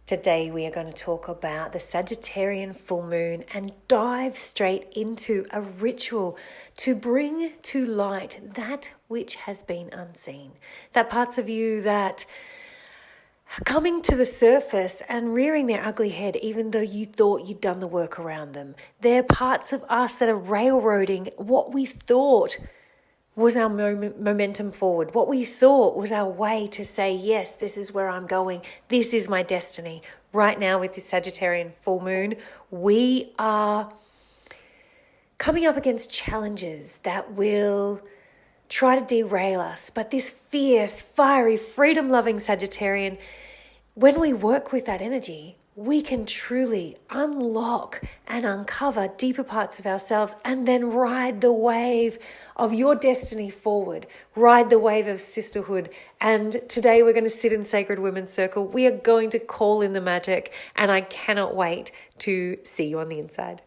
Today we are going to talk about the Sagittarian full moon and dive straight into a ritual to bring to light that which has been unseen. That parts of you that are coming to the surface and rearing their ugly head even though you thought you'd done the work around them. They're parts of us that are railroading what we thought was our momentum forward. What we thought was our way to say, yes, this is where I'm going. This is my destiny. Right now with this Sagittarian full moon, we are coming up against challenges that will try to derail us. But this fierce, fiery, freedom-loving Sagittarian, when we work with that energy, we can truly unlock and uncover deeper parts of ourselves and then ride the wave of your destiny forward, ride the wave of sisterhood. And today we're going to sit in Sacred Women's Circle. We are going to call in the magic, and I cannot wait to see you on the inside.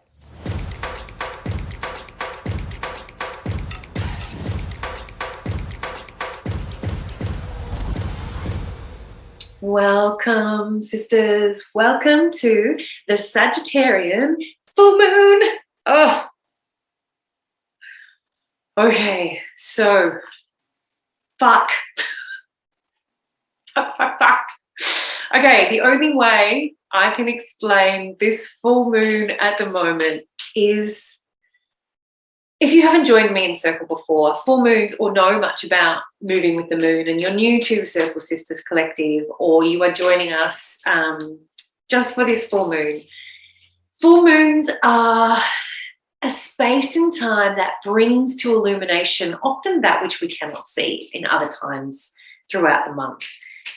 Welcome, sisters. Welcome to the Sagittarian full moon. Oh, okay. So, fuck. Fuck. Okay, the only way I can explain this full moon at the moment is, if you haven't joined me in Circle before, full moons, or know much about moving with the moon, and you're new to the Circle Sisters Collective, or you are joining us just for this full moons are a space in time that brings to illumination often that which we cannot see in other times throughout the month.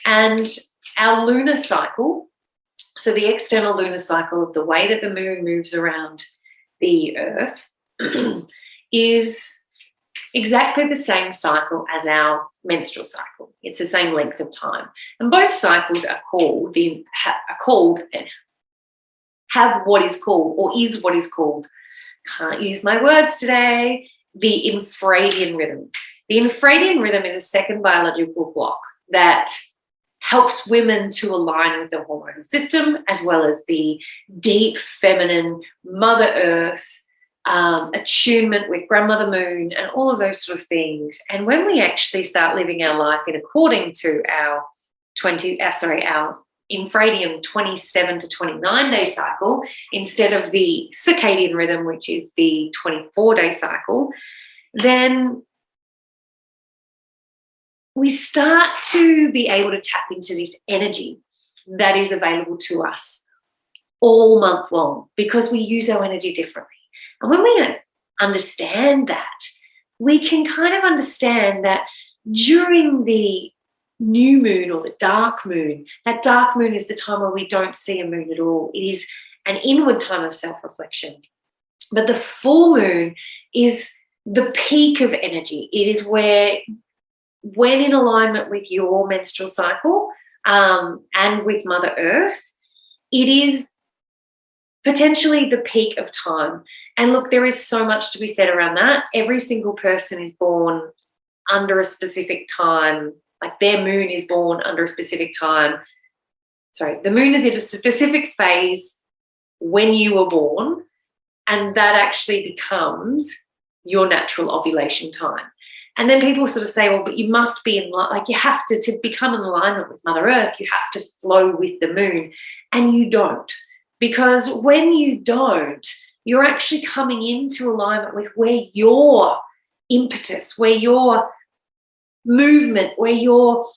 And our lunar cycle, so the external lunar cycle of the way that the moon moves around the earth, is exactly the same cycle as our menstrual cycle. It's the same length of time. And both cycles are have what is called, or is what is called, can't use my words today, the infradian rhythm. The infradian rhythm is a second biological clock that helps women to align with the hormonal system, as well as the deep feminine Mother Earth, attunement with Grandmother Moon, and all of those sort of things. And when we actually start living our life in according to our infradian 27 to 29 day cycle, instead of the circadian rhythm, which is the 24-day cycle, then we start to be able to tap into this energy that is available to us all month long, because we use our energy differently. And when we understand that, we can kind of understand that during the new moon or the dark moon, that dark moon is the time where we don't see a moon at all. It is an inward time of self-reflection. But the full moon is the peak of energy. It is where, when in alignment with your menstrual cycle and with Mother Earth, it is potentially the peak of time. And look, there is so much to be said around that. Every single person is born under a specific time, like their moon is born under a specific time. Sorry, the moon is in a specific phase when you were born, and that actually becomes your natural ovulation time. And then people sort of say, well, but you must be you have to become in alignment with Mother Earth, you have to flow with the moon. And you don't. Because when you don't, you're actually coming into alignment with where your impetus, where your movement, where your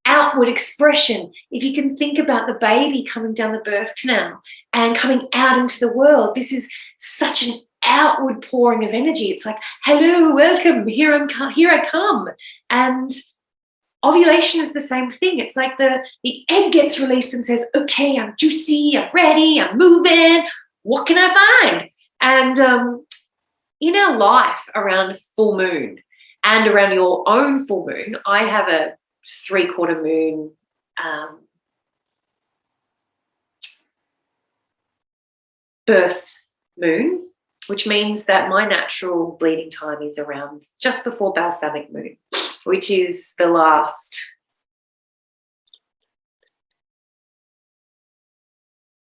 outward expression, if you can think about the baby coming down the birth canal and coming out into the world, this is such an outward pouring of energy. It's like, hello, welcome, here I come. And ovulation is the same thing. It's like the egg gets released and says, okay, I'm juicy, I'm ready, I'm moving. What can I find? And in our life around full moon and around your own full moon, I have a 3/4 moon birth moon, which means that my natural bleeding time is around just before balsamic moon, which is the last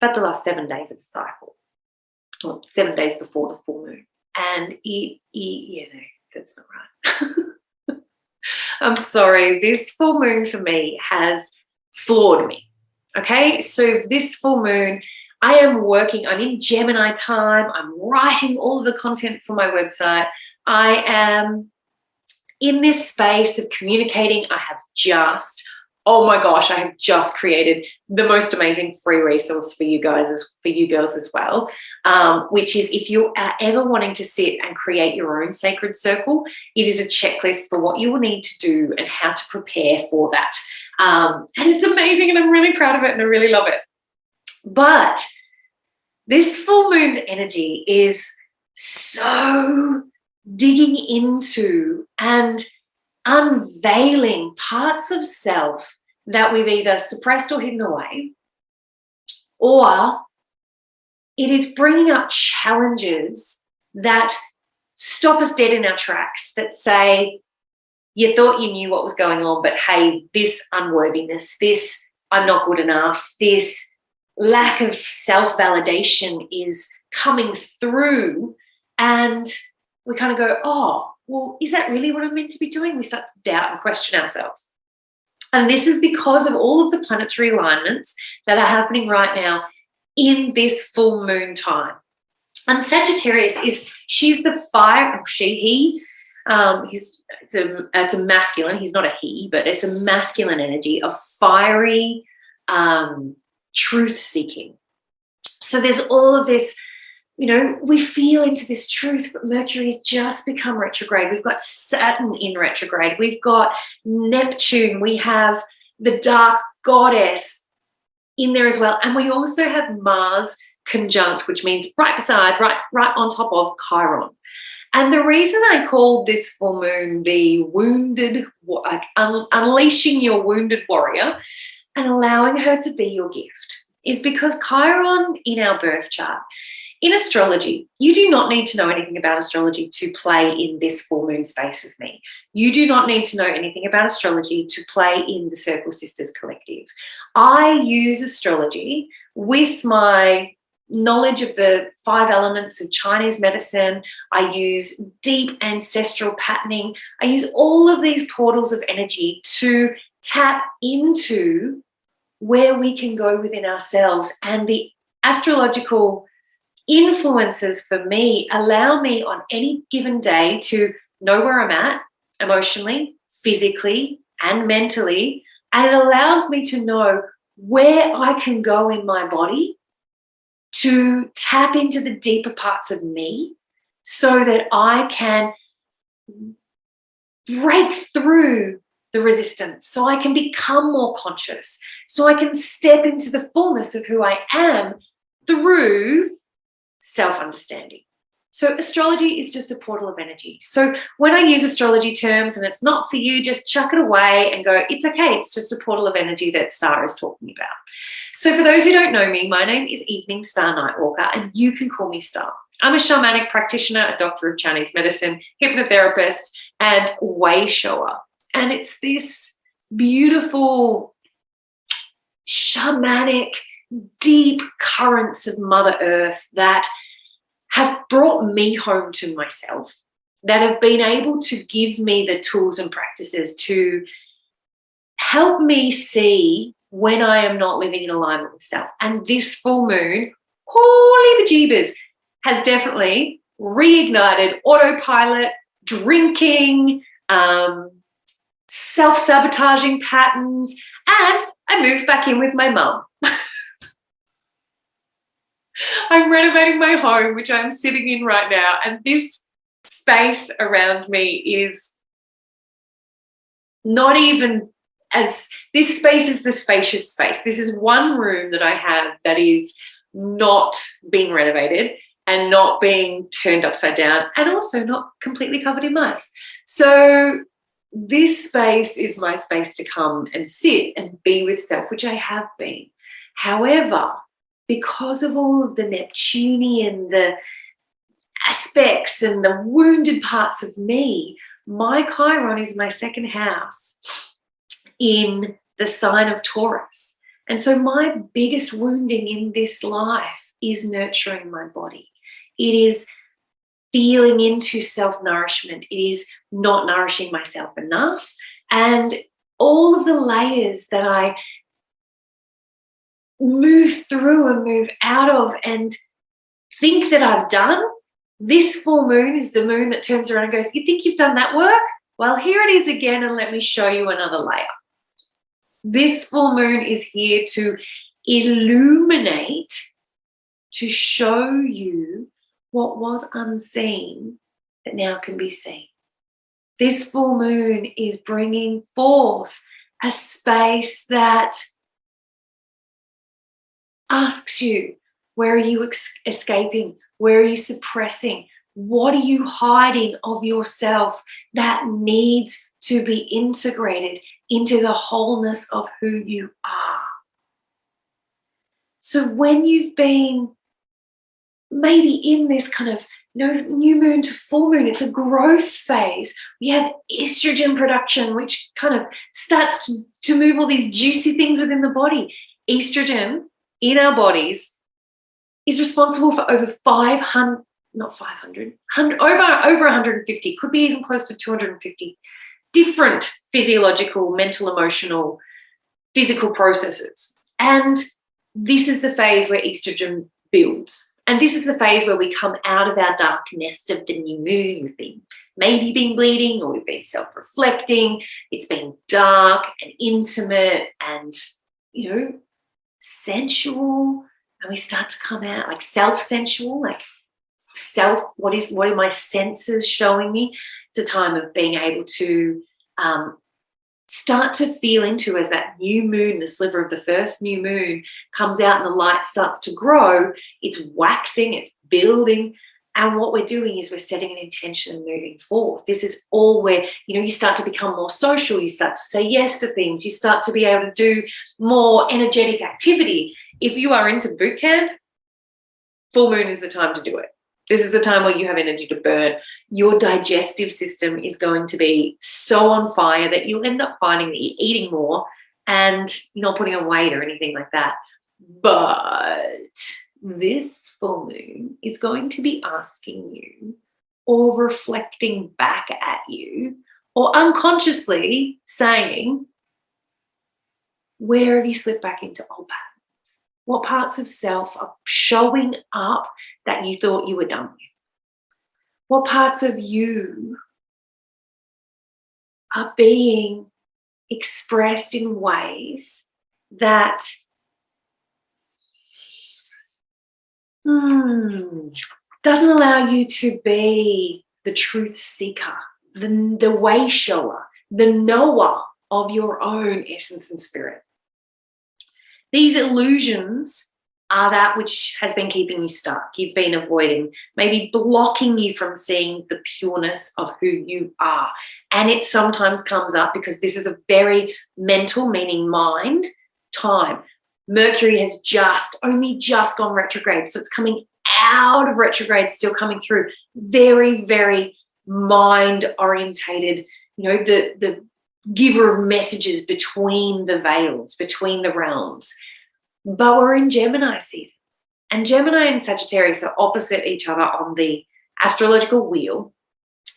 but the last 7 days of the cycle, or 7 days before the full moon. And that's not right. I'm sorry. This full moon for me has floored me. Okay, so this full moon, I'm in Gemini time. I'm writing all of the content for my website. I am in this space of communicating. I have just created the most amazing free resource for you girls as well, which is, if you are ever wanting to sit and create your own sacred circle, it is a checklist for what you will need to do and how to prepare for that. And it's amazing, and I'm really proud of it, and I really love it. But this full moon's energy is so digging into and unveiling parts of self that we've either suppressed or hidden away, or it is bringing up challenges that stop us dead in our tracks, that say, you thought you knew what was going on, but hey, this unworthiness, this I'm not good enough, this lack of self-validation is coming through, and we kind of go, oh, well, is that really what I'm meant to be doing? We start to doubt and question ourselves. And this is because of all of the planetary alignments that are happening right now in this full moon time. And Sagittarius she's the fire, he, it's a masculine, he's not a he, but it's a masculine energy of fiery truth seeking. So there's all of this, we feel into this truth, but Mercury has just become retrograde. We've got Saturn in retrograde. We've got Neptune. We have the dark goddess in there as well. And we also have Mars conjunct, which means right on top of Chiron. And the reason I called this full moon the wounded, unleashing your wounded warrior and allowing her to be your gift, is because Chiron in our birth chart, in astrology, you do not need to know anything about astrology to play in this full moon space with me. You do not need to know anything about astrology to play in the Circle Sisters Collective. I use astrology with my knowledge of the 5 elements of Chinese medicine. I use deep ancestral patterning. I use all of these portals of energy to tap into where we can go within ourselves. And the astrological influences for me allow me on any given day to know where I'm at emotionally, physically, and mentally. And it allows me to know where I can go in my body to tap into the deeper parts of me so that I can break through the resistance, so I can become more conscious, so I can step into the fullness of who I am through self-understanding. So astrology is just a portal of energy. So when I use astrology terms and it's not for you, just chuck it away and go, it's okay. It's just a portal of energy that Star is talking about. So for those who don't know me, my name is Evening Star Nightwalker, and you can call me Star. I'm a shamanic practitioner, a doctor of Chinese medicine, hypnotherapist, and way shower. And it's this beautiful shamanic, deep currents of Mother Earth that have brought me home to myself, that have been able to give me the tools and practices to help me see when I am not living in alignment with self. And this full moon, holy bejeebers, has definitely reignited autopilot, drinking, self-sabotaging patterns, and I moved back in with my mum. I'm renovating my home, which I'm sitting in right now, and this space around me is not even as, this space is the spacious space. This is one room that I have that is not being renovated and not being turned upside down, and also not completely covered in mice. So this space is my space to come and sit and be with self, which I have been. However, because of all of the Neptunian, the aspects and the wounded parts of me, my Chiron is my second house in the sign of Taurus. And so my biggest wounding in this life is nurturing my body. It is feeling into self-nourishment. It is not nourishing myself enough. And all of the layers that I move through and move out of and think that I've done, this full moon is the moon that turns around and goes, you think you've done that work? Well, here it is again, and let me show you another layer. This full moon is here to illuminate, to show you what was unseen that now can be seen. This full moon is bringing forth a space that asks you, where are you escaping? Where are you suppressing? What are you hiding of yourself that needs to be integrated into the wholeness of who you are? So when you've been maybe in this kind of new moon to full moon, it's a growth phase. We have estrogen production, which kind of starts to move all these juicy things within the body. Estrogen in our bodies is responsible for over 500, not 500, over 150, could be even close to 250 different physiological, mental, emotional, physical processes. And this is the phase where estrogen builds. And this is the phase where we come out of our dark nest of the new moon. We've maybe been bleeding, or we've been self-reflecting. It's been dark and intimate and, sensual. And we start to come out like self-sensual, like what are my senses showing me? It's a time of being able to start to feel into, as that new moon, the sliver of the first new moon comes out and the light starts to grow, it's waxing, it's building. And what we're doing is we're setting an intention and moving forth. This is all where, you start to become more social. You start to say yes to things. You start to be able to do more energetic activity. If you are into boot camp, full moon is the time to do it. This is the time where you have energy to burn. Your digestive system is going to be so on fire that you'll end up finding that you're eating more and you're not putting on weight or anything like that. But this full moon is going to be asking you, or reflecting back at you, or unconsciously saying, where have you slipped back into old patterns? What parts of self are showing up that you thought you were done with? What parts of you are being expressed in ways that doesn't allow you to be the truth seeker, the way shower, the knower of your own essence and spirit? These illusions are that which has been keeping you stuck. You've been avoiding, maybe blocking you from seeing the pureness of who you are. And it sometimes comes up because this is a very mental, meaning mind, time. Mercury has only just gone retrograde. So it's coming out of retrograde, still coming through. Very, very mind-orientated, the giver of messages between the veils, between the realms. But we're in Gemini season. And Gemini and Sagittarius are opposite each other on the astrological wheel.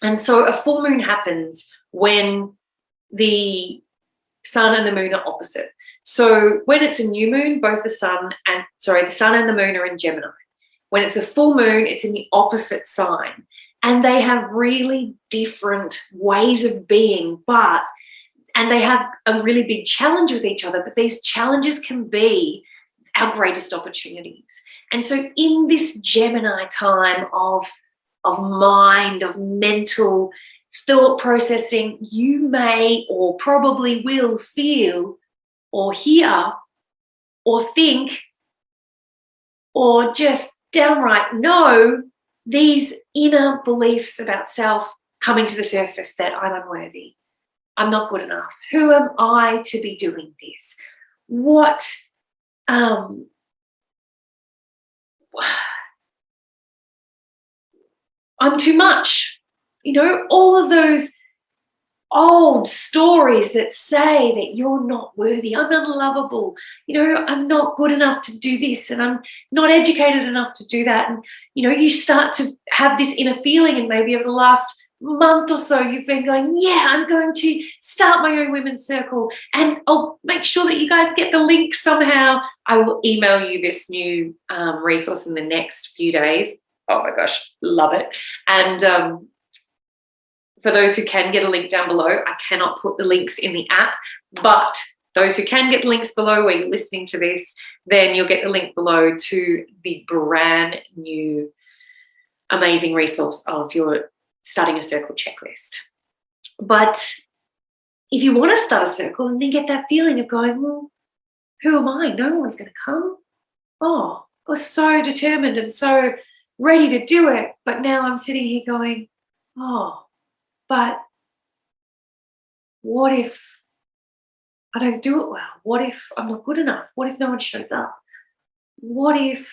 And so a full moon happens when the sun and the moon are opposite. So when it's a new moon, both the sun and the moon are in Gemini. When it's a full moon, it's in the opposite sign. And they have really different ways of being, and they have a really big challenge with each other, but these challenges can be our greatest opportunities. And so in this Gemini time of mind, of mental thought processing, you may or probably will feel or hear or think or just downright know these inner beliefs about self coming to the surface, that I'm unworthy, I'm not good enough, who am I to be doing this? I'm too much. All of those old stories that say that you're not worthy, I'm unlovable, I'm not good enough to do this, and I'm not educated enough to do that. And, you start to have this inner feeling, and maybe over the last month or so, you've been going, yeah, I'm going to start my own women's circle, and I'll make sure that you guys get the link somehow. I will email you this new resource in the next few days. Oh my gosh, love it. And for those who can get a link down below, I cannot put the links in the app, but those who can get the links below where you're listening to this, then you'll get the link below to the brand new amazing resource of your starting a circle checklist. But if you want to start a circle and then get that feeling of going, well, who am I? No one's going to come. Oh, I was so determined and so ready to do it, but now I'm sitting here going, oh, but what if I don't do it well? What if I'm not good enough? What if no one shows up? What if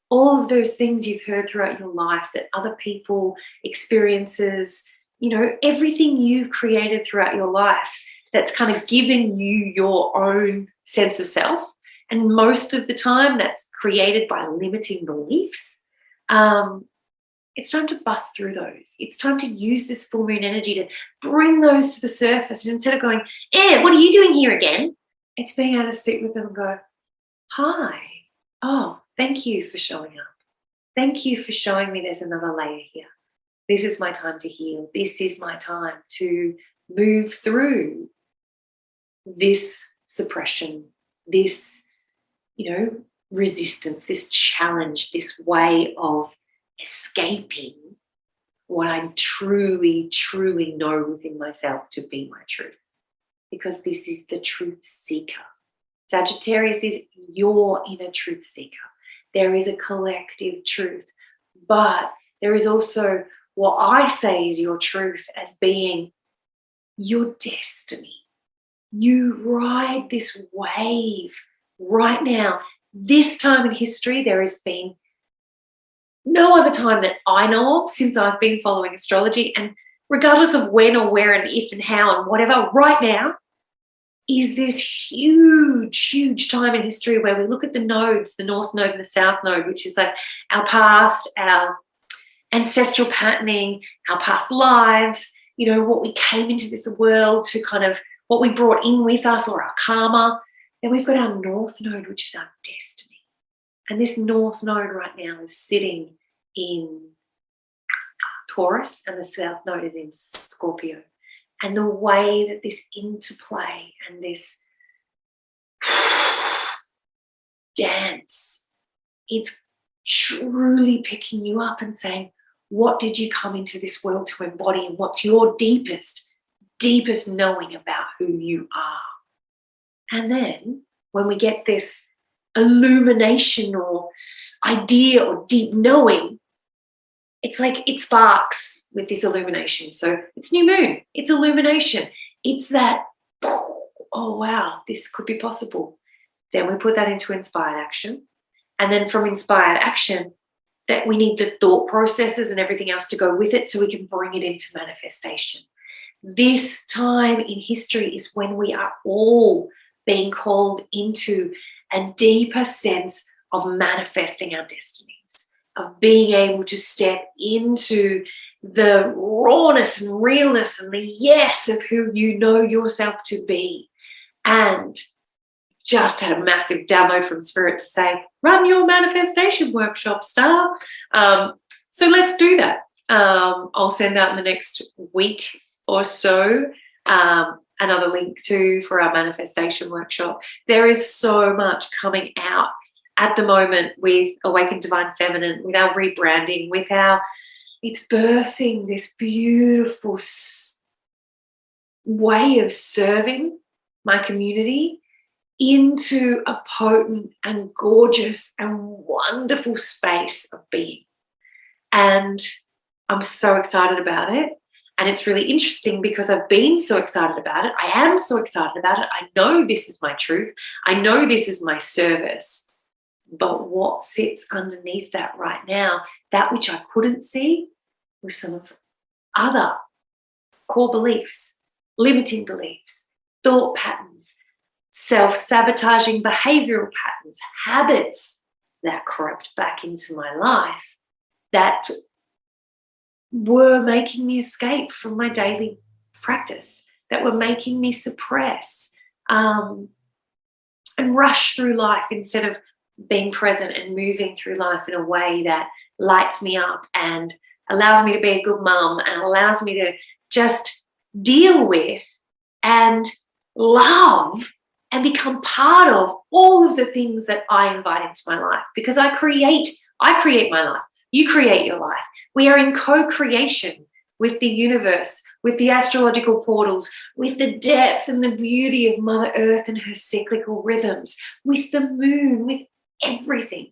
all of those things you've heard throughout your life, that other people, experiences, everything you've created throughout your life that's kind of given you your own sense of self, and most of the time that's created by limiting beliefs, it's time to bust through those. It's time to use this full moon energy to bring those to the surface. And instead of going, what are you doing here again? It's being able to sit with them and go, hi, oh, thank you for showing up. Thank you for showing me there's another layer here. This is my time to heal. This is my time to move through this suppression, this, resistance, this challenge, this way of escaping what I truly, truly know within myself to be my truth. Because this is the truth seeker. Sagittarius is your inner truth seeker. There is a collective truth, but there is also what I say is your truth as being your destiny. You ride this wave right now. This time in history, there has been no other time that I know of since I've been following astrology, and regardless of when or where and if and how and whatever, right now is this huge, huge time in history where we look at the nodes, the North Node and the South Node, which is like our past, our ancestral patterning, our past lives, what we came into this world to kind of, what we brought in with us, or our karma. Then we've got our North Node, which is our destiny. And this North Node right now is sitting in Taurus, and the South Node is in Scorpio. And the way that this interplay and this dance, it's truly picking you up and saying, what did you come into this world to embody, and what's your deepest knowing about who you are? And then when we get this illumination or idea or deep knowing, it's like it sparks with this illumination. So it's new moon, it's illumination. It's that, oh, wow, this could be possible. Then we put that into inspired action. And then from inspired action, that we need the thought processes and everything else to go with it so we can bring it into manifestation. This time in history is when we are all being called into a deeper sense of manifesting our destinies, of being able to step into the rawness and realness and the yes of who you know yourself to be. And just had a massive download from Spirit to say, run your manifestation workshop, Star. So let's do that. I'll send out in the next week or so another link for our manifestation workshop. There is so much coming out at the moment with Awakened Divine Feminine, with our rebranding, it's birthing this beautiful way of serving my community into a potent and gorgeous and wonderful space of being. And I'm so excited about it. And it's really interesting because I've been so excited about it. I am so excited about it. I know this is my truth. I know this is my service. But what sits underneath that right now, that which I couldn't see, was some of other core beliefs limiting beliefs, thought patterns, self-sabotaging behavioral patterns, habits that crept back into my life that were making me escape from my daily practice, that were making me suppress and rush through life instead of being present and moving through life in a way that lights me up and allows me to be a good mum and allows me to just deal with and love and become part of all of the things that I invite into my life, because I create my life. You create your life. We are in co-creation with the universe, with the astrological portals, with the depth and the beauty of Mother Earth and her cyclical rhythms, with the moon, with everything,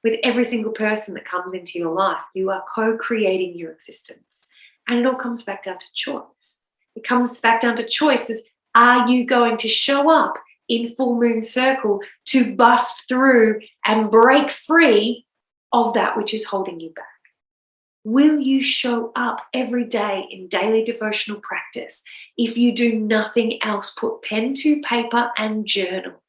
with every single person that comes into your life. You are co-creating your existence. And it all comes back down to choice. It comes back down to choices. Are you going to show up in full moon circle to bust through and break free of that which is holding you back? Will you show up every day in daily devotional practice? If you do nothing else, put pen to paper and journal.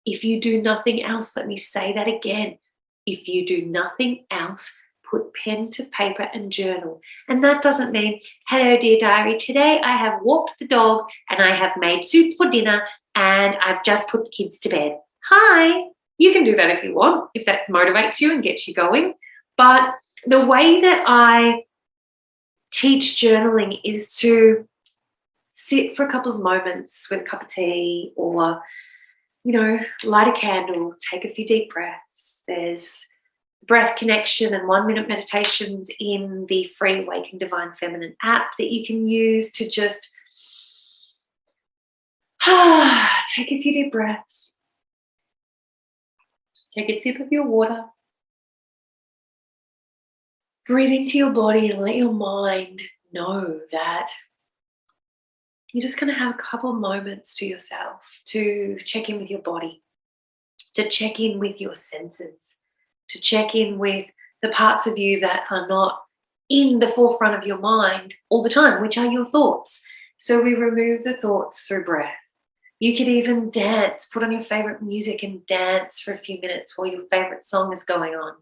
If you do nothing else, let me say that again. If you do nothing else, put pen to paper and journal. And that doesn't mean, hello, dear diary, today I have walked the dog and I have made soup for dinner and I've just put the kids to bed. Hi. You can do that if you want, if that motivates you and gets you going. But the way that I teach journaling is to sit for a couple of moments with a cup of tea or, light a candle, take a few deep breaths. There's breath connection and 1-minute meditations in the free Awaken Divine Feminine app that you can use to just take a few deep breaths. Take a sip of your water. Breathe into your body and let your mind know that you're just going to have a couple of moments to yourself to check in with your body, to check in with your senses, to check in with the parts of you that are not in the forefront of your mind all the time, which are your thoughts. So we remove the thoughts through breath. You could even dance, put on your favorite music and dance for a few minutes while your favorite song is going on.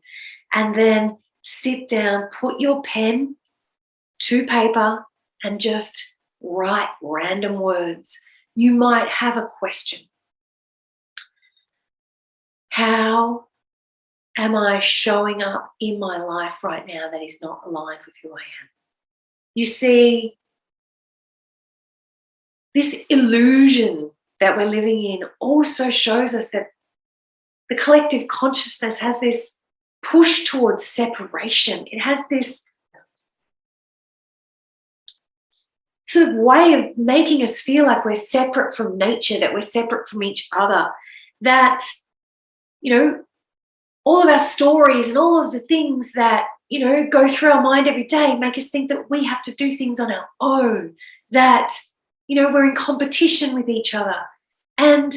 And then sit down, put your pen to paper and just write random words. You might have a question. How am I showing up in my life right now that is not aligned with who I am? You see, this illusion that we're living in also shows us that the collective consciousness has this push towards separation. It has this sort of way of making us feel like we're separate from nature, that we're separate from each other, that, all of our stories and all of the things that, go through our mind every day make us think that we have to do things on our own, that, we're in competition with each other. And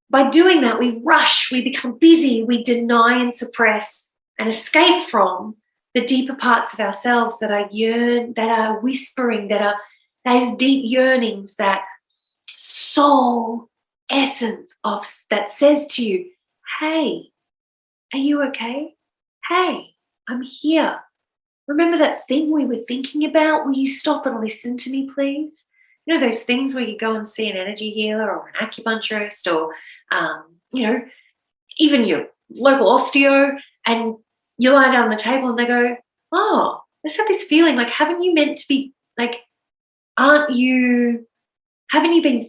by doing that, we rush, we become busy, we deny and suppress and escape from the deeper parts of ourselves that are whispering, that are those deep yearnings, that soul essence that says to you, hey, are you okay? Hey, I'm here. Remember that thing we were thinking about? Will you stop and listen to me, please? Those things where you go and see an energy healer or an acupuncturist or, even your local osteo, and you lie down on the table and they go, oh, I just have this feeling like, haven't you been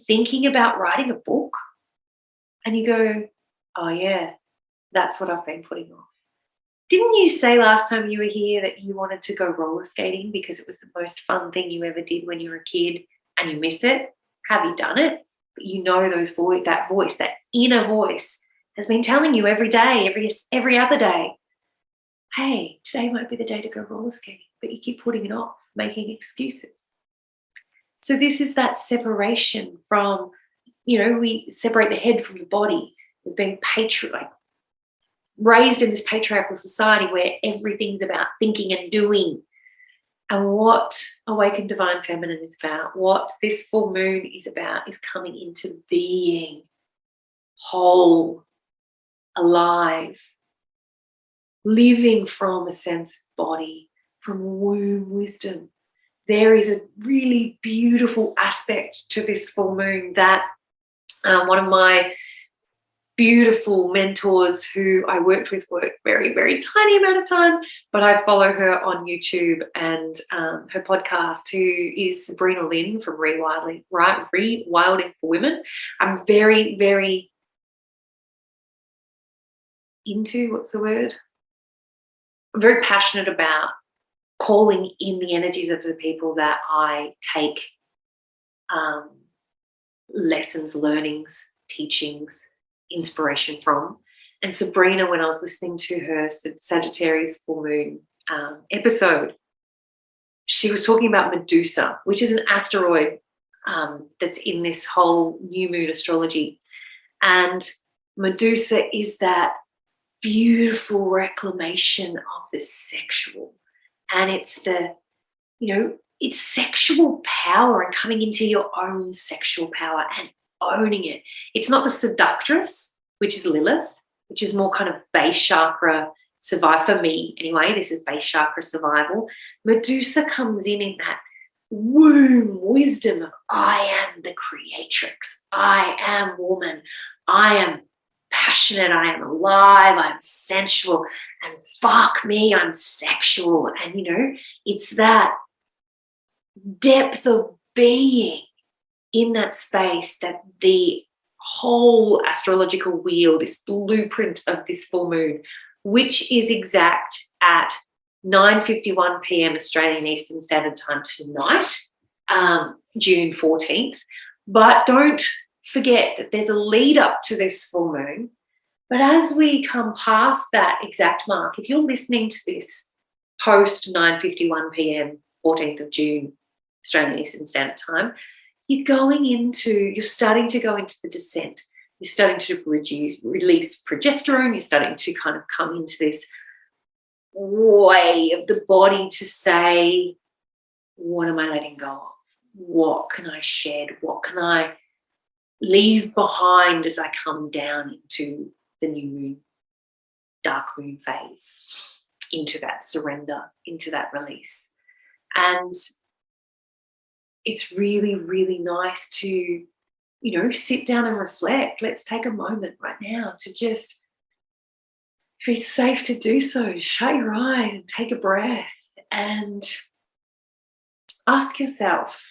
thinking about writing a book? And you go, oh yeah, that's what I've been putting off. Didn't you say last time you were here that you wanted to go roller skating because it was the most fun thing you ever did when you were a kid and you miss it? Have you done it? But that voice, that inner voice has been telling you every day, every other day, hey, today might be the day to go roller skating, but you keep putting it off, making excuses. So this is that separation from, we separate the head from the body. We've been raised in this patriarchal society where everything's about thinking and doing. And what Awakened Divine Feminine is about, what this full moon is about, is coming into being whole, alive, living from a sense of body, from womb wisdom. There is a really beautiful aspect to this full moon that one of my beautiful mentors who I worked very, very tiny amount of time, but I follow her on YouTube and her podcast, who is Sabrina Lynn from Rewilding for Women. I'm very, very into, what's the word? I'm very passionate about calling in the energies of the people that I take lessons, learnings, teachings, inspiration from. And Sabrina, when I was listening to her Sagittarius full moon episode, she was talking about Medusa, which is an asteroid that's in this whole new moon astrology. And Medusa is that beautiful reclamation of the sexual. And it's the, it's sexual power and coming into your own sexual power and owning it. It's not the seductress, which is Lilith, which is more kind of base chakra survival for me anyway. This is base chakra survival. Medusa comes in that womb wisdom of I am the creatrix. I am woman. I am passionate. I am alive. I'm sensual. And fuck me, I'm sexual. And, it's that depth of being in that space that the whole astrological wheel, this blueprint of this full moon, which is exact at 9:51 p.m. Australian Eastern Standard Time tonight, June 14th. But don't forget that there's a lead up to this full moon. But as we come past that exact mark, if you're listening to this post 9:51 p.m. 14th of June Australian Eastern Standard Time, you're starting to go into the descent. You're starting to release progesterone. You're starting to kind of come into this way of the body to say, what am I letting go of? What can I shed? What can I leave behind as I come down into the new moon, dark moon phase, into that surrender, into that release? And it's really, really nice to, sit down and reflect. Let's take a moment right now to just, if it's safe to do so, shut your eyes and take a breath and ask yourself,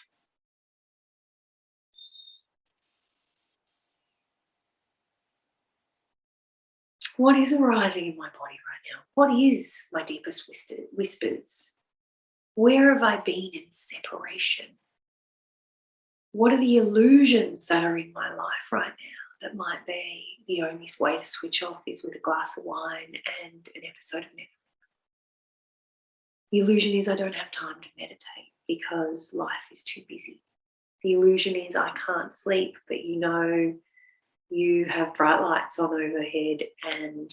what is arising in my body right now? What is my deepest whispers? Where have I been in separation? What are the illusions that are in my life right now that might be the only way to switch off is with a glass of wine and an episode of Netflix? The illusion is I don't have time to meditate because life is too busy. The illusion is I can't sleep, but you have bright lights on overhead and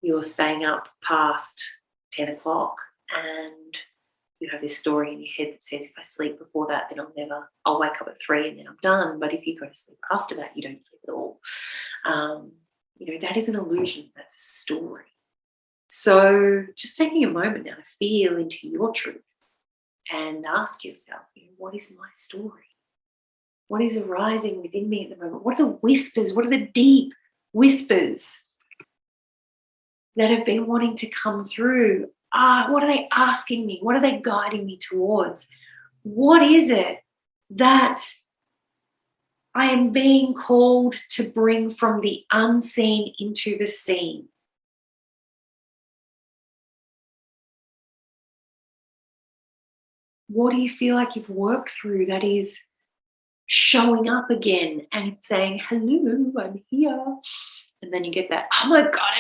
you're staying up past 10 o'clock and you have this story in your head that says if I sleep before that, then I'll wake up at 3 and then I'm done. But if you go to sleep after that, you don't sleep at all. That is an illusion. That's a story. So just taking a moment now to feel into your truth and ask yourself, what is my story? What is arising within me at the moment? What are the whispers? What are the deep whispers that have been wanting to come through? What are they asking me? What are they guiding me towards? What is it that I am being called to bring from the unseen into the seen? What do you feel like you've worked through that is showing up again and saying, hello, I'm here? And then you get that, oh my God,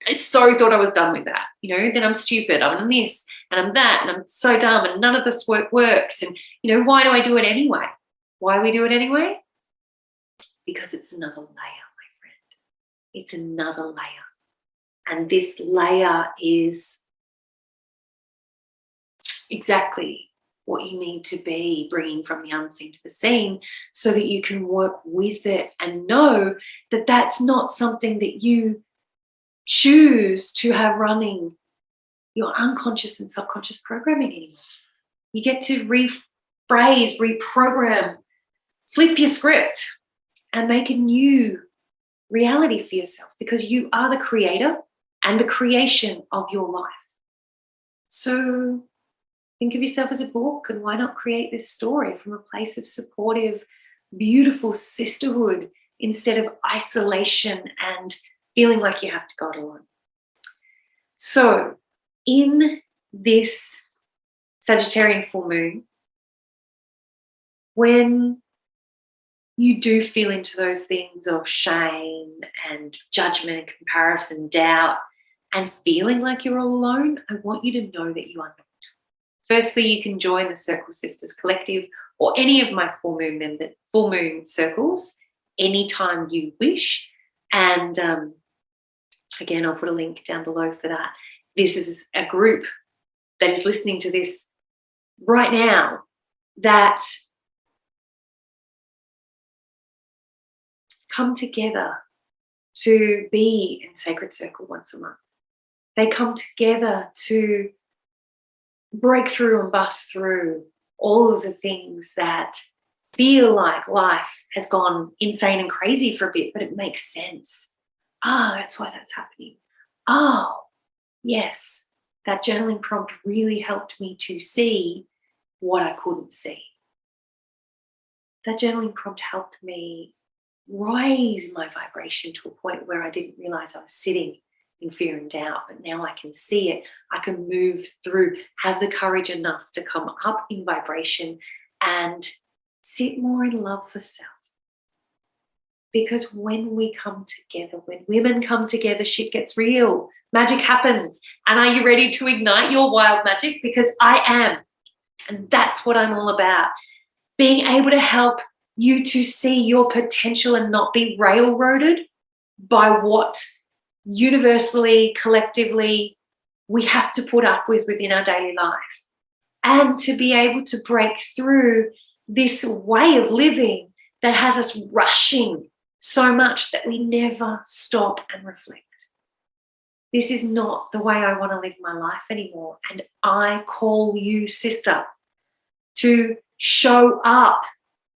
I so thought I was done with that. Then I'm stupid, I'm this and I'm that, and I'm so dumb and none of this work works. And, why do I do it anyway? Why we do it anyway? Because it's another layer, my friend. It's another layer. And this layer is exactly what you need to be bringing from the unseen to the seen, so that you can work with it and know that that's not something that you choose to have running your unconscious and subconscious programming anymore. You get to rephrase, reprogram, flip your script, and make a new reality for yourself, because you are the creator and the creation of your life. So think of yourself as a book, and why not create this story from a place of supportive, beautiful sisterhood instead of isolation and feeling like you have to go it alone. So in this Sagittarian full moon, when you do feel into those things of shame and judgment, comparison, doubt, and feeling like you're all alone, I want you to know that you are not. Firstly, you can join the Circle Sisters Collective or any of my full moon circles anytime you wish. And again, I'll put a link down below for that. This is a group that is listening to this right now that come together to be in Sacred Circle once a month. They come together to break through and bust through all of the things that feel like life has gone insane and crazy for a bit, but it makes sense. That's why that's happening. Oh, yes, that journaling prompt really helped me to see what I couldn't see. That journaling prompt helped me raise my vibration to a point where I didn't realize I was sitting in fear and doubt, but now I can see it. I can move through, have the courage enough to come up in vibration and sit more in love for self. Because when we come together, when women come together, shit gets real. Magic happens. And are you ready to ignite your wild magic? Because I am. And that's what I'm all about. Being able to help you to see your potential and not be railroaded by what universally, collectively, we have to put up with within our daily life. And to be able to break through this way of living that has us rushing so much that we never stop and reflect. This is not the way I want to live my life anymore. And I call you, sister, to show up.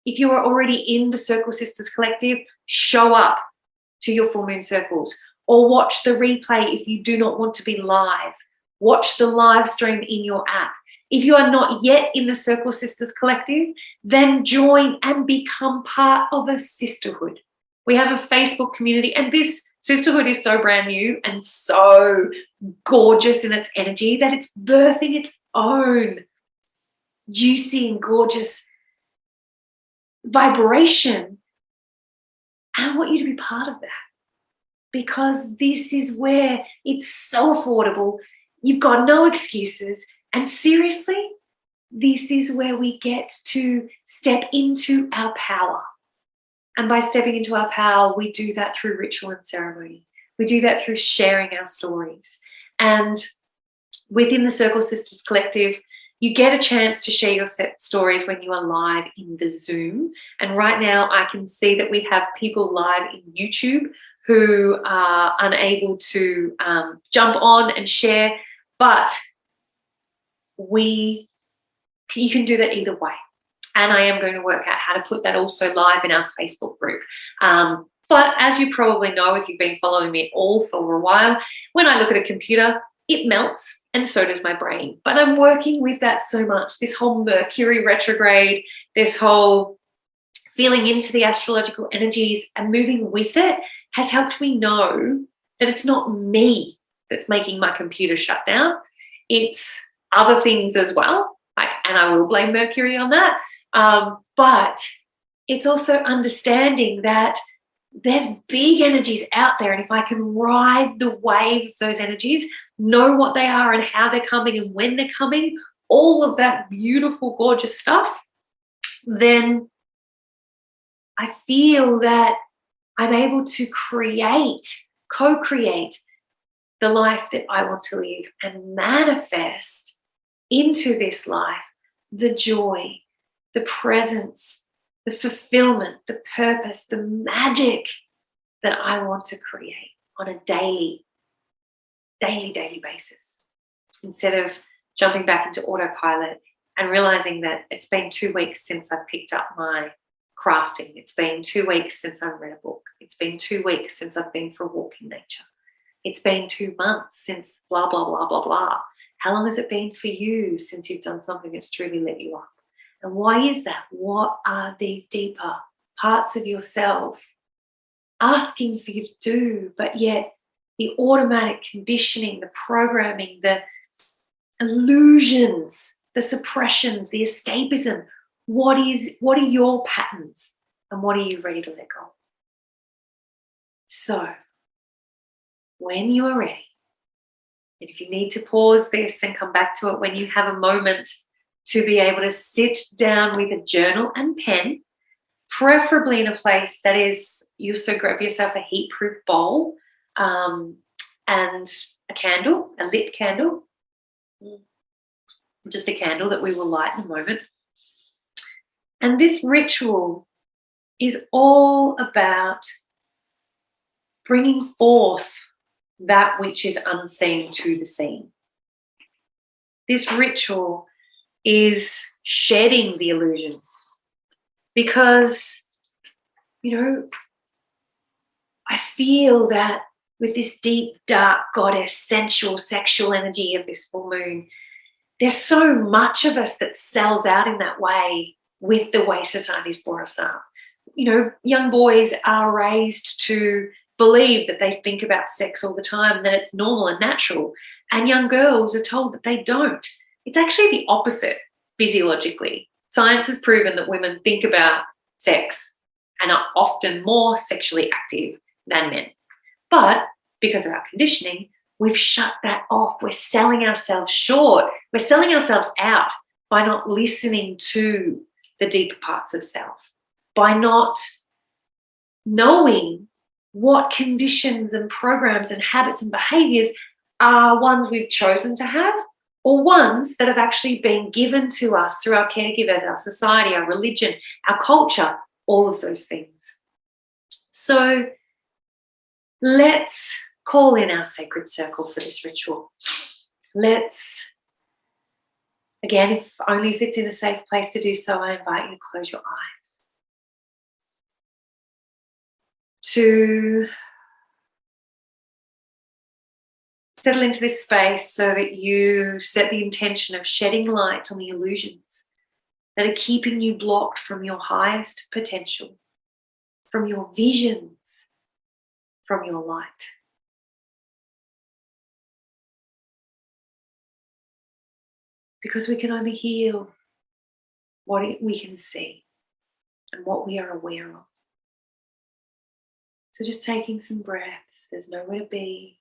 If you are already in the Circle Sisters Collective, show up to your full moon circles, or watch the replay if you do not want to be live. Watch the live stream in your app. If you are not yet in the Circle Sisters Collective, then join and become part of a sisterhood. We have a Facebook community, and this sisterhood is so brand new and so gorgeous in its energy that it's birthing its own juicy and gorgeous vibration. And I want you to be part of that, because this is where it's so affordable. You've got no excuses. And seriously, this is where we get to step into our power. And by stepping into our power, we do that through ritual and ceremony. We do that through sharing our stories. And within the Circle Sisters Collective, you get a chance to share your stories when you are live in the Zoom. And right now I can see that we have people live in YouTube who are unable to jump on and share, but you can do that either way. And I am going to work out how to put that also live in our Facebook group. But as you probably know, if you've been following me all for a while, when I look at a computer, it melts, and so does my brain. But I'm working with that so much. This whole Mercury retrograde, this whole feeling into the astrological energies and moving with it has helped me know that it's not me that's making my computer shut down. It's other things as well. And I will blame Mercury on that. But it's also understanding that there's big energies out there. And if I can ride the wave of those energies, know what they are and how they're coming and when they're coming, all of that beautiful, gorgeous stuff, then I feel that I'm able to co-create the life that I want to live and manifest into this life the joy, the presence, the fulfillment, the purpose, the magic that I want to create on a daily basis, instead of jumping back into autopilot and realizing that it's been 2 weeks since I've picked up my crafting. It's been 2 weeks since I've read a book. It's been 2 weeks since I've been for a walk in nature. It's been 2 months since blah, blah, blah, blah, blah. How long has it been for you since you've done something that's truly lit you up? And why is that? What are these deeper parts of yourself asking for you to do, but yet the automatic conditioning, the programming, the illusions, the suppressions, the escapism, what are your patterns and what are you ready to let go of? So when you are ready, and if you need to pause this and come back to it when you have a moment, to be able to sit down with a journal and pen, preferably in a place that is, you also grab yourself a heat-proof bowl and a candle, a lit candle, just a candle that we will light in a moment. And this ritual is all about bringing forth that which is unseen to the seen. This ritual is shedding the illusion, because, I feel that with this deep, dark, goddess, sensual, sexual energy of this full moon, there's so much of us that sells out in that way with the way society's brought us up. Young boys are raised to believe that they think about sex all the time, that it's normal and natural. And young girls are told that they don't. It's actually the opposite physiologically. Science has proven that women think about sex and are often more sexually active than men. But because of our conditioning, we've shut that off. We're selling ourselves short. We're selling ourselves out by not listening to the deeper parts of self, by not knowing what conditions and programs and habits and behaviors are ones we've chosen to have, or ones that have actually been given to us through our caregivers, our society, our religion, our culture, all of those things. So let's call in our sacred circle for this ritual. Let's, again, if it's in a safe place to do so, I invite you to close your eyes. To settle into this space so that you set the intention of shedding light on the illusions that are keeping you blocked from your highest potential, from your visions, from your light. Because we can only heal what we can see and what we are aware of. So just taking some breaths, there's nowhere to be,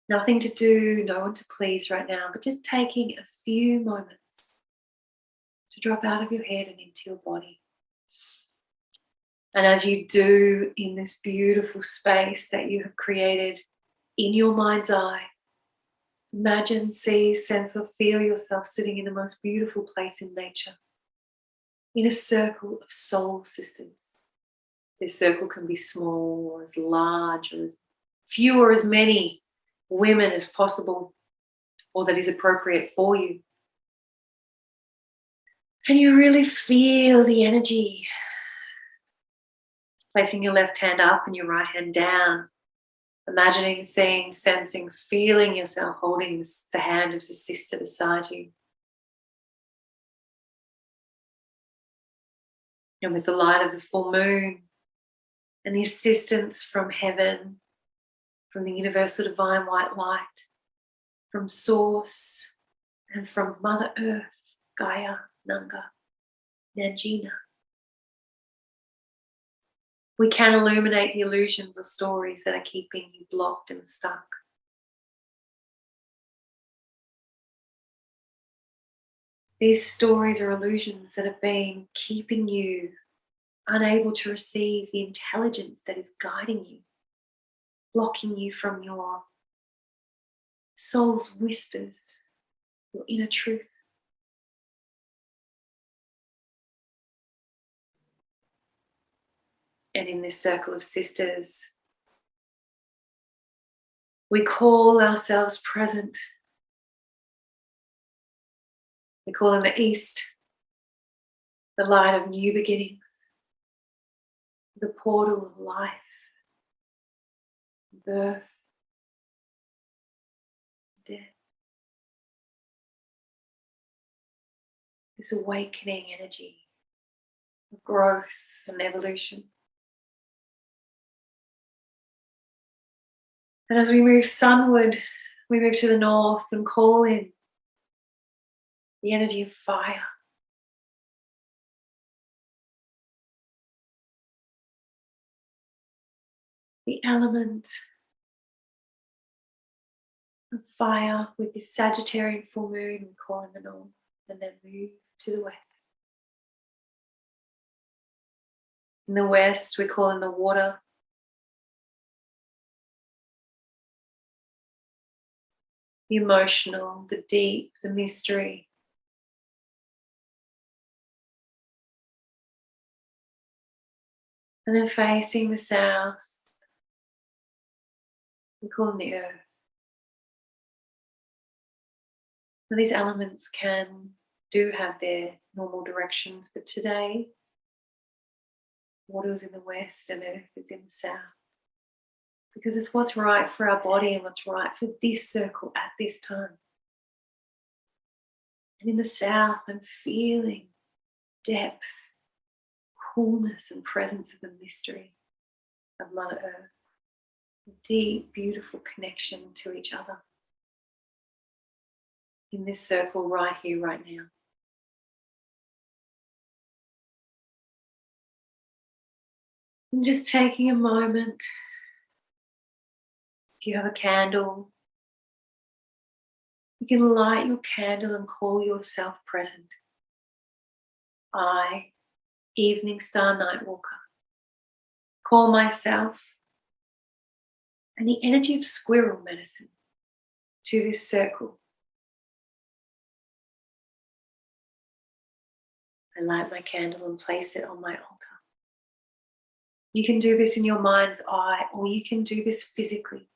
nothing to do, no one to please right now, but just taking a few moments to drop out of your head and into your body. And as you do in this beautiful space that you have created in your mind's eye, imagine, see, sense, or feel yourself sitting in the most beautiful place in nature, in a circle of soul systems. This circle can be small or as large or as few or as many women as possible, or that is appropriate for you. And you really feel the energy. Placing your left hand up and your right hand down. Imagining, seeing, sensing, feeling yourself holding the hand of the sister beside you. And with the light of the full moon and the assistance from heaven, from the universal divine white light, from Source, and from Mother Earth, Gaia, Nanga, Nangina, we can illuminate the illusions or stories that are keeping you blocked and stuck. These stories or illusions that have been keeping you unable to receive the intelligence that is guiding you, blocking you from your soul's whispers, your inner truth. And in this circle of sisters, we call ourselves present. We call in the East the light of new beginnings, the portal of life, birth, death. This awakening energy of growth and evolution. And as we move sunward, we move to the north and call in the energy of fire. The element of fire with the Sagittarian full moon, we call in the north, and then move to the west. In the west, we call in the water. The emotional, the deep, the mystery. And then facing the south, we call in the earth. So these elements do have their normal directions, but today, water is in the west and earth is in the south. Because it's what's right for our body and what's right for this circle at this time. And in the south, I'm feeling depth, coolness and presence of the mystery of Mother Earth. A deep, beautiful connection to each other. In this circle right here, right now. And just taking a moment. If you have a candle, you can light your candle and call yourself present. I, Evening Star Nightwalker, call myself and the energy of squirrel medicine to this circle. I light my candle and place it on my altar. You can do this in your mind's eye, or you can do this physically.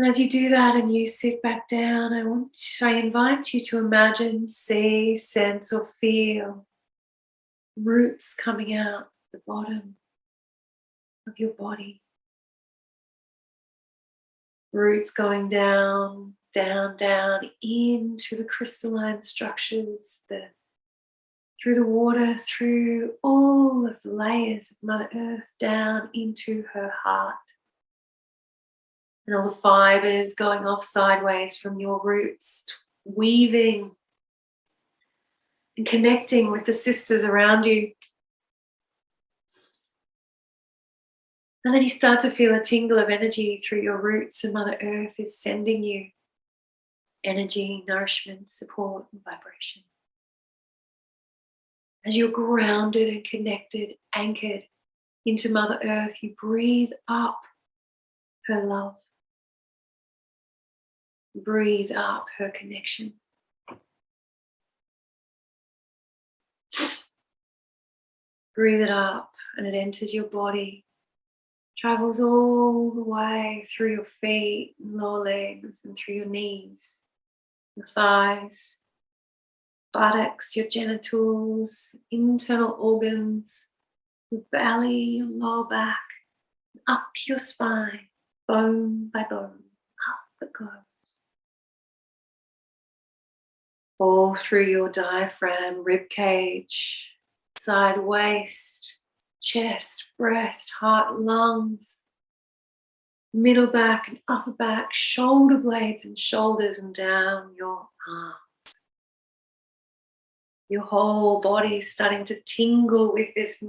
And as you do that and you sit back down, I invite you to imagine, see, sense, or feel roots coming out the bottom of your body. Roots going down, down, down into the crystalline structures, through the water, through all of the layers of Mother Earth, down into her heart. And all the fibers going off sideways from your roots, weaving and connecting with the sisters around you. And then you start to feel a tingle of energy through your roots, and Mother Earth is sending you energy, nourishment, support, and vibration. As you're grounded and connected, anchored into Mother Earth, you breathe up her love. Breathe up her connection. Breathe it up and it enters your body, travels all the way through your feet, lower legs, and through your knees, your thighs, buttocks, your genitals, internal organs, your belly, your lower back, up your spine, bone by bone, up it goes. All through your diaphragm, rib cage, side waist, chest, breast, heart, lungs, middle back and upper back, shoulder blades and shoulders, and down your arms. Your whole body is starting to tingle with this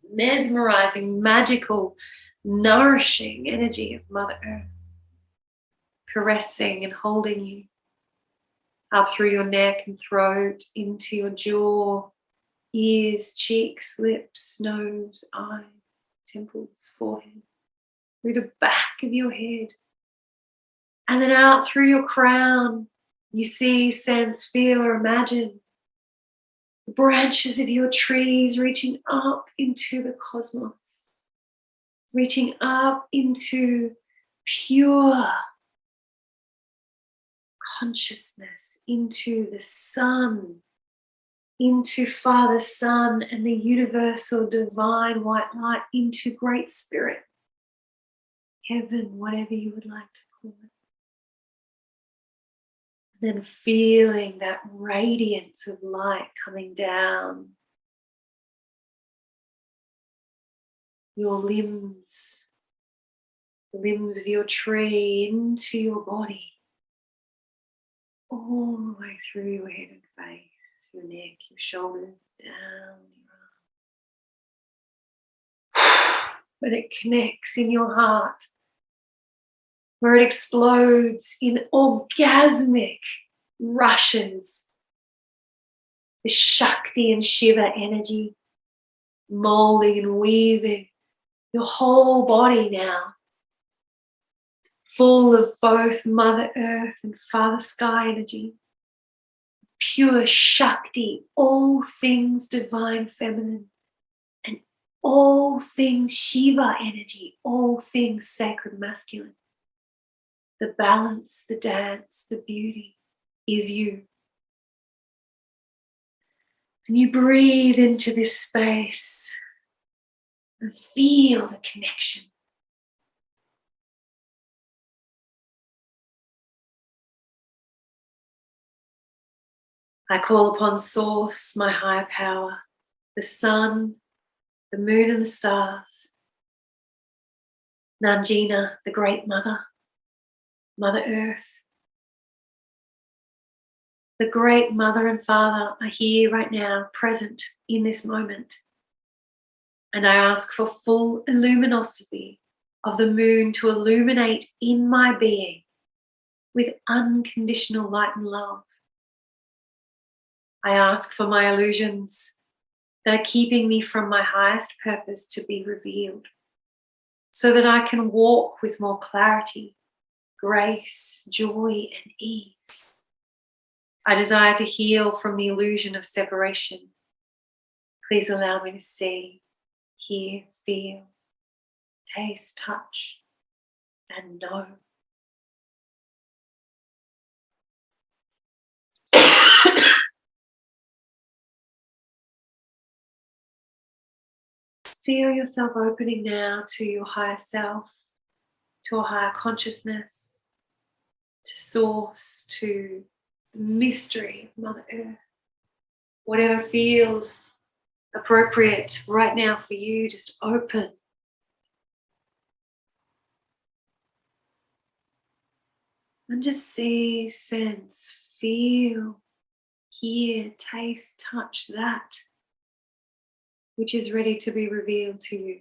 mesmerizing, magical, nourishing energy of Mother Earth, caressing and holding you up through your neck and throat, into your jaw, ears, cheeks, lips, nose, eyes, temples, forehead, through the back of your head, and then out through your crown, You see, sense, feel, or imagine the branches of your trees reaching up into the cosmos, reaching up into pure consciousness, into the sun, into Father Sun and the universal divine white light, into Great Spirit, heaven, whatever you would like to call it. Then feeling that radiance of light coming down your limbs, the limbs of your tree into your body, all the way through your head and face, your neck, your shoulders, down your arms. When it connects in your heart, where it explodes in orgasmic rushes, the Shakti and Shiva energy, molding and weaving your whole body now, full of both Mother Earth and Father Sky energy, pure Shakti, all things divine feminine, and all things Shiva energy, all things sacred masculine. The balance, the dance, the beauty is you. And you breathe into this space and feel the connection. I call upon Source, my higher power, the sun, the moon and the stars, Nanjina, the great mother, Mother Earth. The great mother and father are here right now, present in this moment. And I ask for full luminosity of the moon to illuminate in my being with unconditional light and love. I ask for my illusions that are keeping me from my highest purpose to be revealed, so that I can walk with more clarity, grace, joy, and ease. I desire to heal from the illusion of separation. Please allow me to see, hear, feel, taste, touch, and know. Feel yourself opening now to your higher self, to a higher consciousness, to Source, to the mystery of Mother Earth. Whatever feels appropriate right now for you, just open. And just see, sense, feel, hear, taste, touch that which is ready to be revealed to you.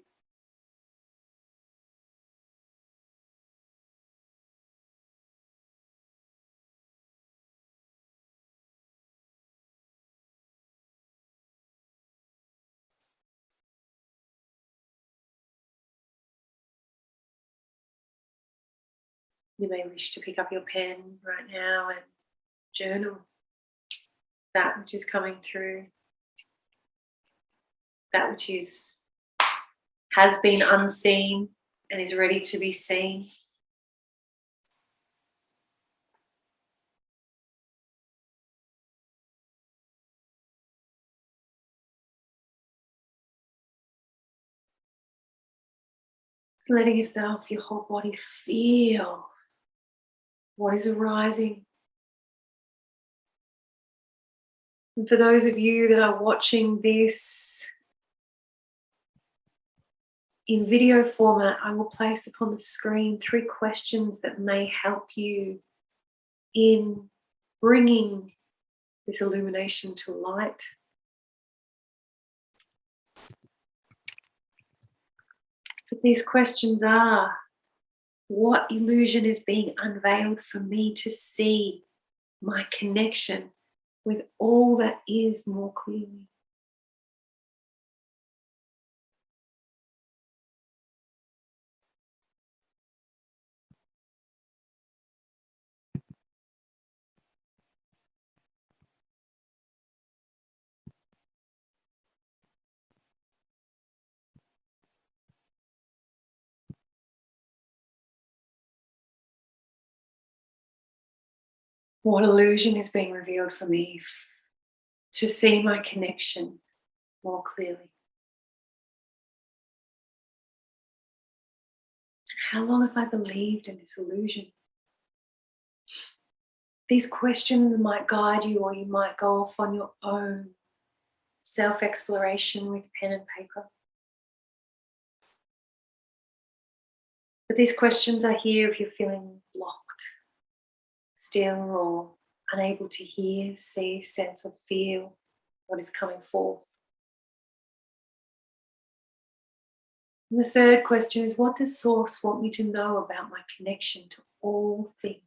You may wish to pick up your pen right now and journal that which is coming through, that which has been unseen and is ready to be seen. Letting yourself, your whole body feel what is arising. And for those of you that are watching this in video format, I will place upon the screen 3 questions that may help you in bringing this illumination to light. But these questions are: what illusion is being unveiled for me to see my connection with all that is more clearly? What illusion is being revealed for me to see my connection more clearly? How long have I believed in this illusion? These questions might guide you, or you might go off on your own self-exploration with pen and paper. But these questions are here if you're feeling blocked, still, or unable to hear, see, sense, or feel what is coming forth. And the third question is, what does Source want me to know about my connection to all things?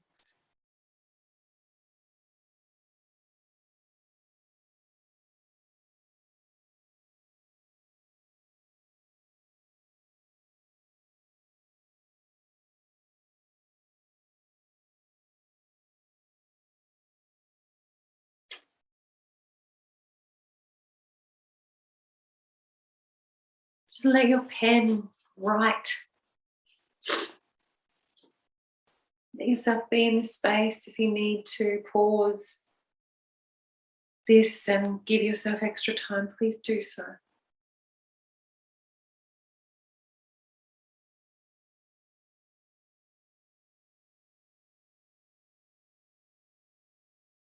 Just let your pen write. Let yourself be in the space. If you need to pause this and give yourself extra time, please do so.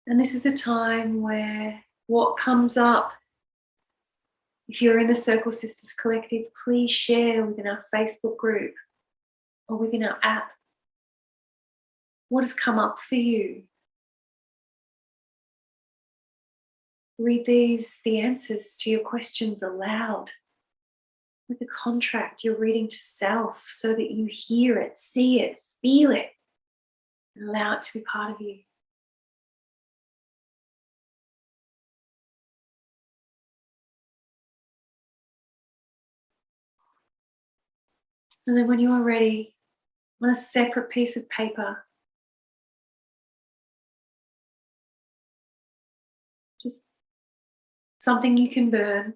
And this is a time where what comes up, if you're in the Circle Sisters Collective, please share within our Facebook group or within our app what has come up for you. Read the answers to your questions aloud with a contract you're reading to self, so that you hear it, see it, feel it, and allow it to be part of you. And then when you are ready, on a separate piece of paper, just something you can burn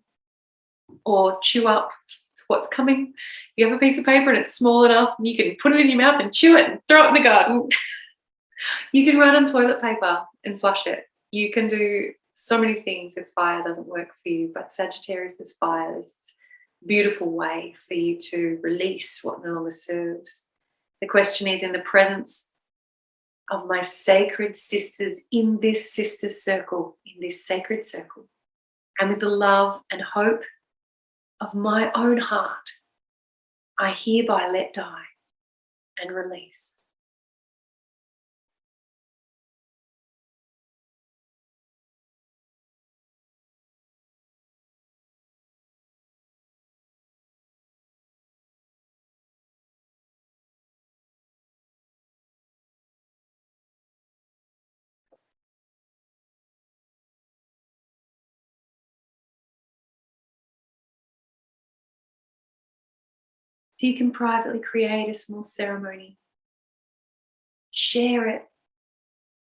or chew up. It's what's coming. You have a piece of paper and it's small enough and you can put it in your mouth and chew it and throw it in the garden. You can write on toilet paper and flush it. You can do so many things if fire doesn't work for you, but Sagittarius is fire. It's a beautiful way for you to release what no longer serves. The question is, in the presence of my sacred sisters in this sister circle, in this sacred circle, and with the love and hope of my own heart, I hereby let die and release. So you can privately create a small ceremony. Share it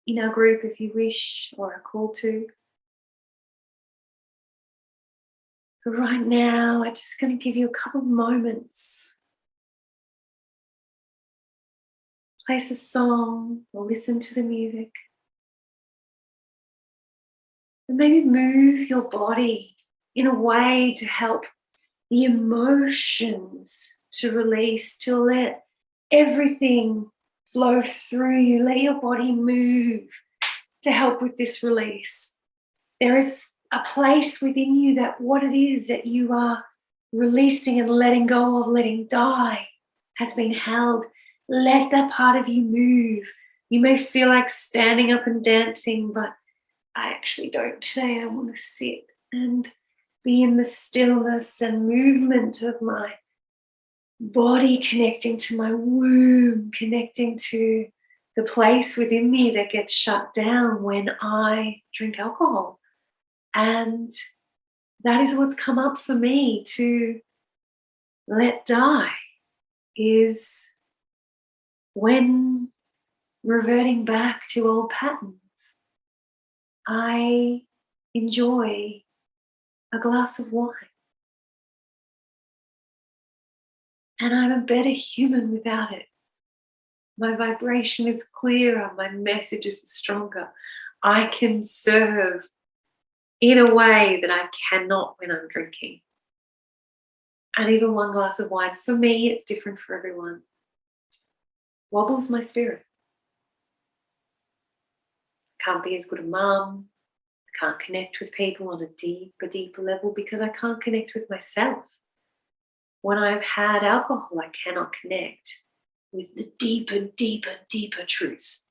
in our group if you wish, or are called to. But right now, I'm just going to give you a couple of moments. Place a song or listen to the music. And maybe move your body in a way to help the emotions to release, to let everything flow through you. Let your body move to help with this release. There is a place within you that what it is that you are releasing and letting go of, letting die, has been held. Let that part of you move. You may feel like standing up and dancing, but I actually don't today. I want to sit and be in the stillness and movement of my body, connecting to my womb, connecting to the place within me that gets shut down when I drink alcohol. And that is what's come up for me to let die, is when reverting back to old patterns, I enjoy a glass of wine. And I'm a better human without it. My vibration is clearer. My message is stronger. I can serve in a way that I cannot when I'm drinking. And even one glass of wine, for me, it's different for everyone, wobbles my spirit. I can't be as good a mum. I can't connect with people on a deeper level because I can't connect with myself. When I've had alcohol, I cannot connect with the deeper truth.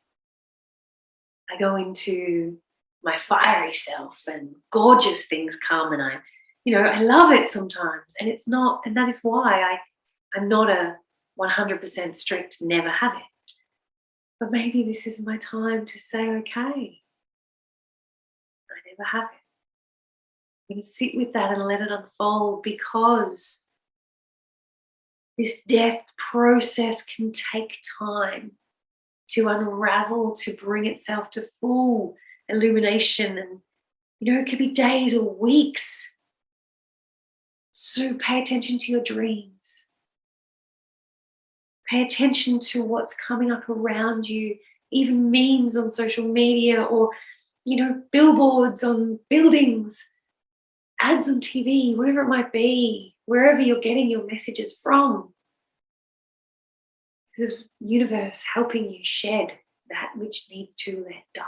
I go into my fiery self and gorgeous things come, and I love it sometimes. And it's not, and that is why I'm not a 100% strict never have it. But maybe this is my time to say, okay, I never have it. I'm going to sit with that and let it unfold, because this death process can take time to unravel, to bring itself to full illumination. And, it could be days or weeks. So pay attention to your dreams. Pay attention to what's coming up around you, even memes on social media or, billboards on buildings, ads on TV, whatever it might be, wherever you're getting your messages from. This universe helping you shed that which needs to let die.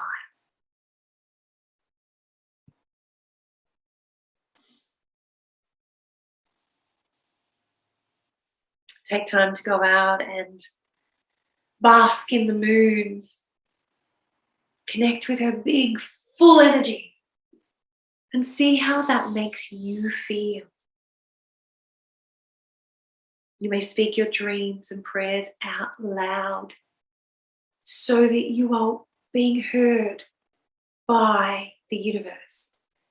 Take time to go out and bask in the moon. Connect with her big, full energy and see how that makes you feel. You may speak your dreams and prayers out loud so that you are being heard by the universe.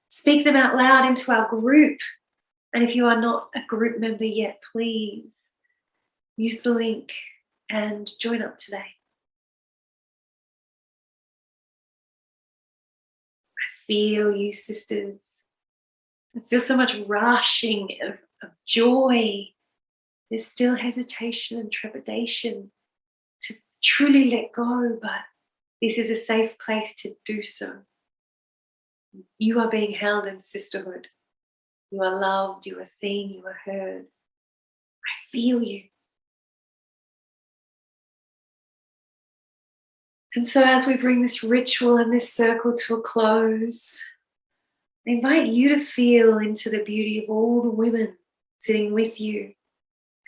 Speak them out loud into our group. And if you are not a group member yet, please use the link and join up today. I feel you, sisters. I feel so much rushing of joy. There's still hesitation and trepidation to truly let go, but this is a safe place to do so. You are being held in sisterhood. You are loved, you are seen, you are heard. I feel you. And so as we bring this ritual and this circle to a close, I invite you to feel into the beauty of all the women sitting with you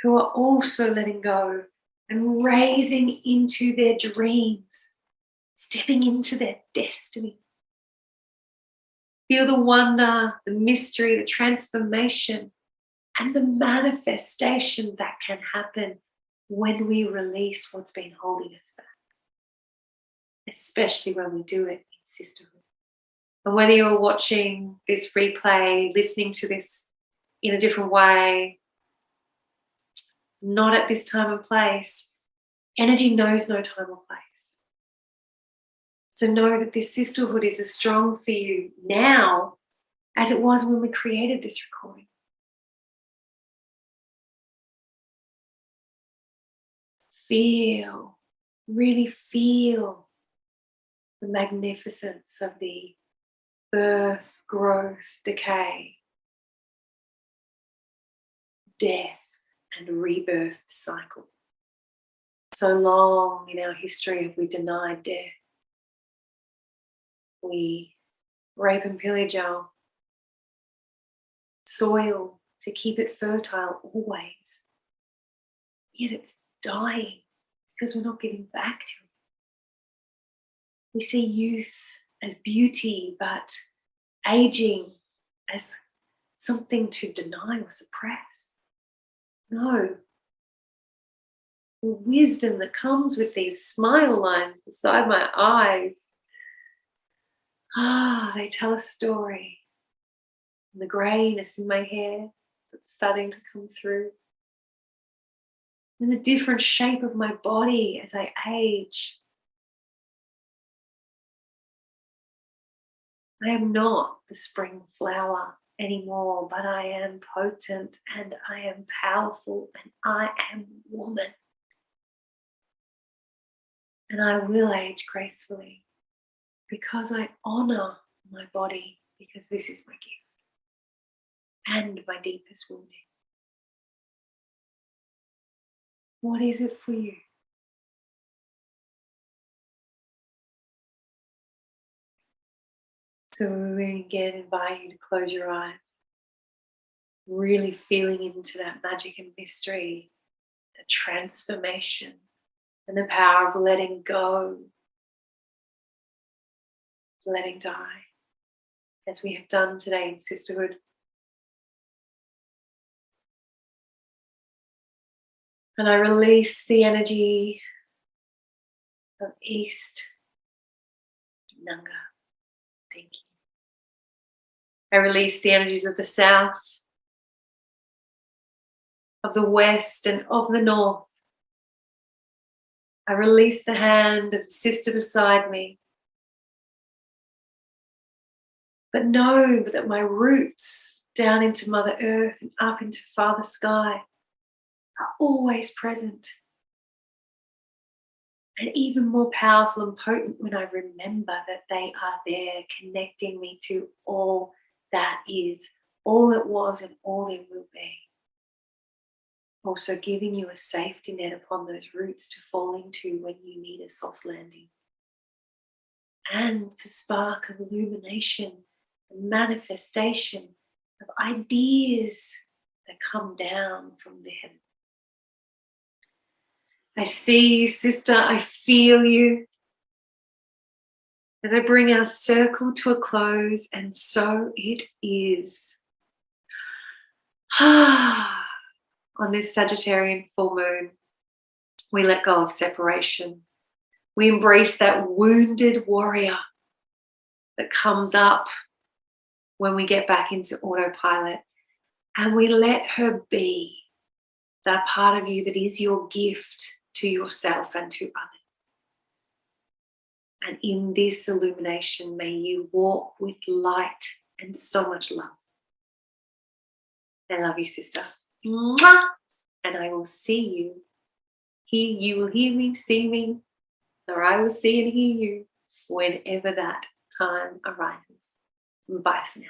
who are also letting go and raising into their dreams, stepping into their destiny. Feel the wonder, the mystery, the transformation, and the manifestation that can happen when we release what's been holding us back, especially when we do it in sisterhood. And whether you're watching this replay, listening to this in a different way, not at this time and place, energy knows no time or place. So know that this sisterhood is as strong for you now as it was when we created this recording. Feel, really feel the magnificence of the birth, growth, decay, death, and rebirth cycle. So long in our history have we denied death. We rape and pillage our soil to keep it fertile always. Yet it's dying because we're not giving back to it. We see youth as beauty, but aging as something to deny or suppress. No. The wisdom that comes with these smile lines beside my eyes, they tell a story. And the greyness in my hair that's starting to come through. And the different shape of my body as I age. I am not the spring flower anymore, but I am potent and I am powerful and I am woman. And I will age gracefully because I honor my body, because this is my gift and my deepest wounding. What is it for you? So we again invite you to close your eyes, really feeling into that magic and mystery, the transformation and the power of letting go, letting die, as we have done today in sisterhood. And I release the energy of East, Nanga. Thank you. I release the energies of the South, of the West, and of the North. I release the hand of the sister beside me. But know that my roots down into Mother Earth and up into Father Sky are always present. And even more powerful and potent when I remember that they are there, connecting me to all that is, all that was and all it will be. Also giving you a safety net upon those roots to fall into when you need a soft landing. And the spark of illumination, the manifestation of ideas that come down from the heaven. I see you, sister. I feel you. As I bring our circle to a close, and so it is. On this Sagittarian full moon, we let go of separation. We embrace that wounded warrior that comes up when we get back into autopilot, and we let her be that part of you that is your gift to yourself and to others. And in this illumination, may you walk with light and so much love. I love you, sister. Mwah! And I will see you. You will hear me, see me, or I will see and hear you whenever that time arises. Bye for now.